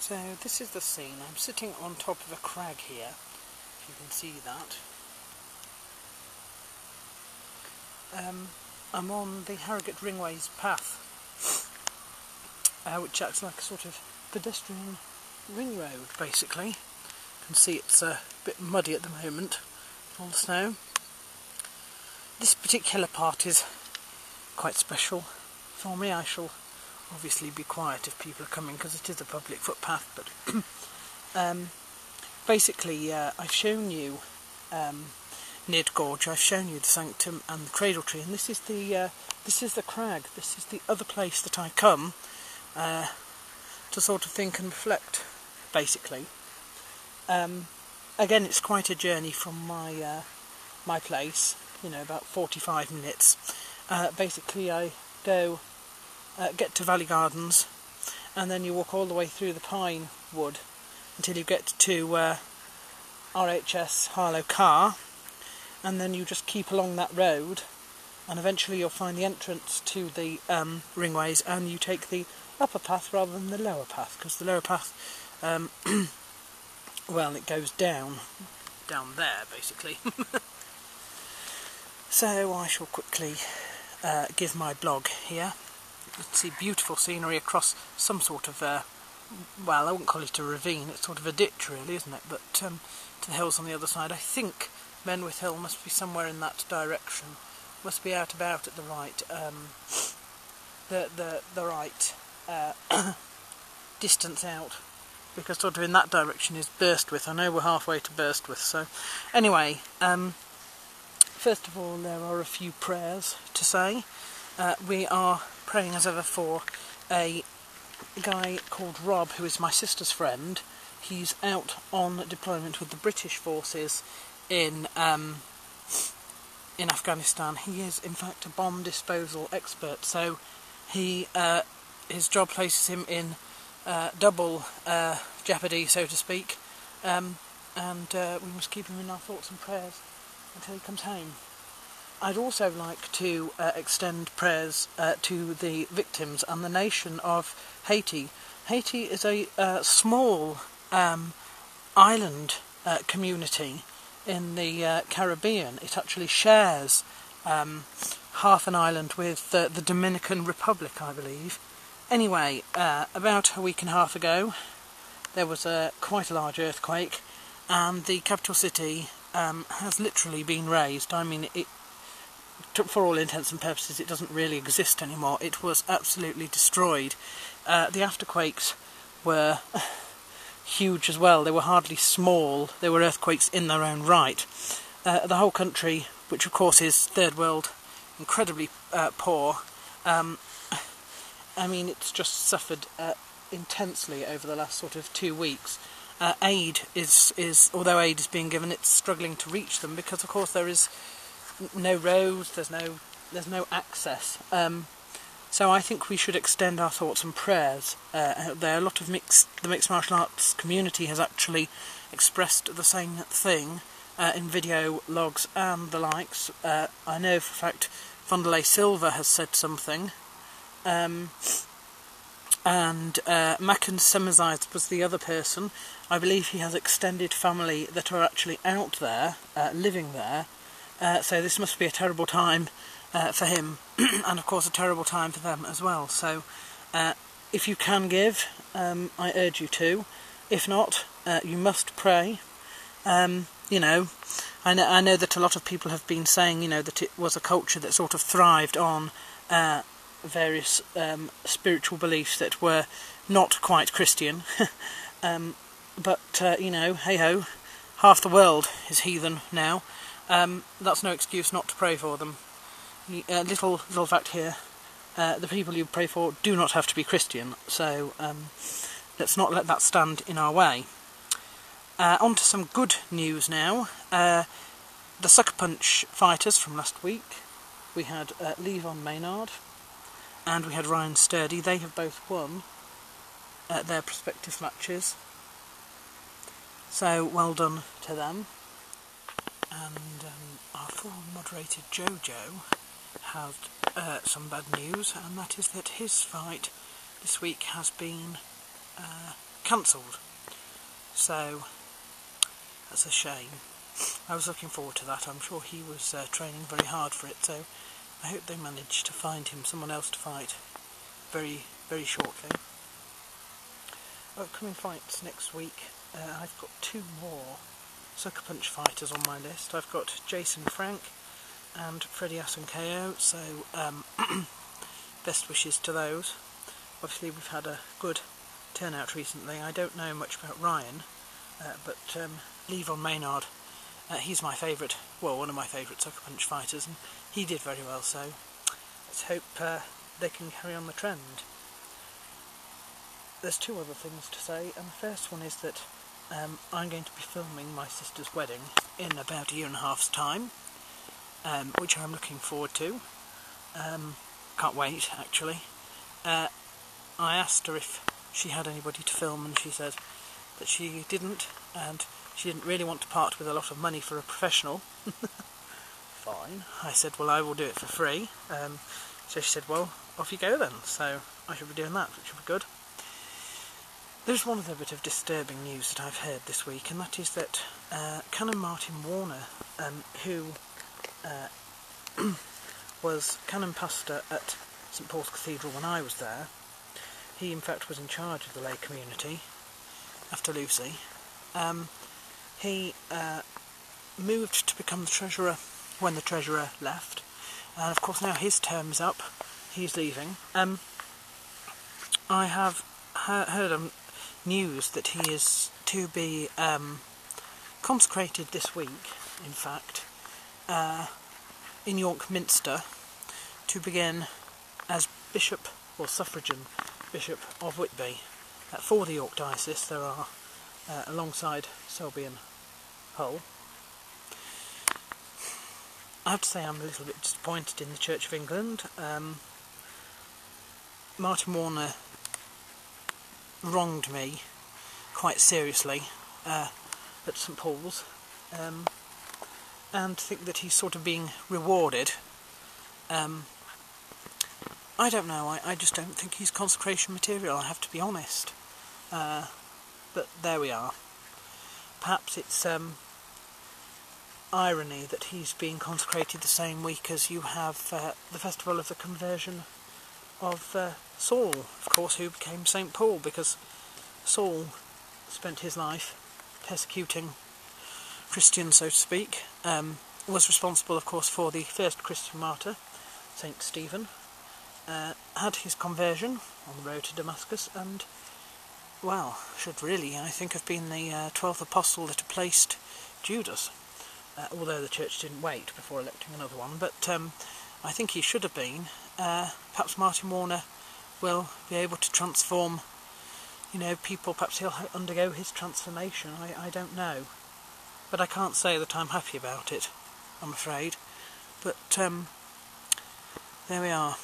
So this is the scene. I'm sitting on top of a crag here, if you can see that. I'm on the Harrogate Ringway's path, which acts like a sort of pedestrian ring road, basically. You can see it's a bit muddy at the moment, all the snow. This particular part is quite special for me. I shall obviously be quiet if people are coming because it is a public footpath, but basically I've shown you Nid Gorge, I've shown you the Sanctum and the Cradle Tree, and this is the crag. This is the other place that I come to sort of think and reflect, basically. Again, it's quite a journey from my place, you know, about 45 minutes. Basically I go get to Valley Gardens, and then you walk all the way through the pine wood until you get to RHS Harlow Car, and then you just keep along that road, and eventually you'll find the entrance to the Ringways, and you take the upper path rather than the lower path, because the lower path, well, it goes down there, basically. So I shall quickly give my blog here. You can see beautiful scenery across some sort of, well, I wouldn't call it a ravine, it's sort of a ditch really, isn't it? But to the hills on the other side. I think Menwith Hill must be somewhere in that direction. Must be out about at the right, the right distance out, because sort of in that direction is Burstwith. I know we're halfway to Burstwith, so anyway, first of all, there are a few prayers to say. We are praying as ever for a guy called Rob, who is my sister's friend. He's out on deployment with the British forces in Afghanistan. He is in fact a bomb disposal expert, so he his job places him in double jeopardy, so to speak, and we must keep him in our thoughts and prayers until he comes home. I'd also like to extend prayers to the victims and the nation of Haiti. Haiti is a small island community in the Caribbean. It actually shares half an island with the Dominican Republic, I believe. Anyway, about a week and a half ago, there was quite a large earthquake, and the capital city has literally been razed. I mean, for all intents and purposes, it doesn't really exist anymore. It was absolutely destroyed. The afterquakes were huge as well. They were hardly small. They were earthquakes in their own right. The whole country, which of course is third world, incredibly poor, I mean, it's just suffered intensely over the last sort of 2 weeks. Aid is although aid is being given, it's struggling to reach them because of course there is no roads, there's no access. So I think we should extend our thoughts and prayers out there. A lot of the mixed martial arts community has actually expressed the same thing in video logs and the likes. I know for a fact Vondelay Silva has said something, and Macken Semizide was the other person. I believe he has extended family that are actually out there, living there. So this must be a terrible time for him, and of course a terrible time for them as well. So if you can give, I urge you to. If not, you must pray. You know, I know that a lot of people have been saying, you know, that it was a culture that sort of thrived on various spiritual beliefs that were not quite Christian. But you know, hey ho, half the world is heathen now. That's no excuse not to pray for them. Little fact here, the people you pray for do not have to be Christian, so let's not let that stand in our way. On to some good news now. The Sucker Punch fighters from last week, we had Levon Maynard and we had Ryan Sturdy. They have both won their prospective matches, so well done to them. And our forum moderator Jojo had some bad news, and that is that his fight this week has been cancelled. So that's a shame. I was looking forward to that. I'm sure he was training very hard for it, so I hope they manage to find him someone else to fight very, very shortly. Upcoming fights next week, I've got 2 more Sucker Punch fighters on my list. I've got Jason Frank and Freddie Asankeo, so best wishes to those. Obviously we've had a good turnout recently. I don't know much about Ryan, but Levon Maynard, he's my favourite, well, one of my favourite Sucker Punch fighters, and he did very well, so let's hope they can carry on the trend. There's 2 other things to say, and the first one is that I'm going to be filming my sister's wedding in about a year and a half's time, which I'm looking forward to. Can't wait, actually. I asked her if she had anybody to film, and she said that she didn't, and she didn't really want to part with a lot of money for a professional. Fine. I said, well, I will do it for free. So she said, well, off you go then. So I should be doing that, which will be good. There's one other bit of disturbing news that I've heard this week, and that is that Canon Martin Warner, who was Canon Pastor at St Paul's Cathedral when I was there, he in fact was in charge of the lay community after Lucy. He moved to become the treasurer when the treasurer left, and of course now his term is up, he's leaving. I have heard news that he is to be consecrated this week, in fact, in York Minster, to begin as Bishop, or Suffragan Bishop of Whitby. For the York Diocese there are, alongside Selby and Hull. I have to say I'm a little bit disappointed in the Church of England. Martin Warner wronged me quite seriously at St Paul's, and think that he's sort of being rewarded. I don't know, I just don't think he's consecration material, I have to be honest. But there we are. Perhaps it's irony that he's being consecrated the same week as you have the festival of the conversion of Saul, of course, who became St Paul, because Saul spent his life persecuting Christians, so to speak, was responsible, of course, for the first Christian martyr, St Stephen, had his conversion on the road to Damascus, and, well, should really, I think, have been the 12th apostle that had placed Judas, although the church didn't wait before electing another one, but I think he should have been. Perhaps Martin Warner will be able to transform, people. Perhaps he'll undergo his transformation, I don't know. But I can't say that I'm happy about it, I'm afraid. But there we are.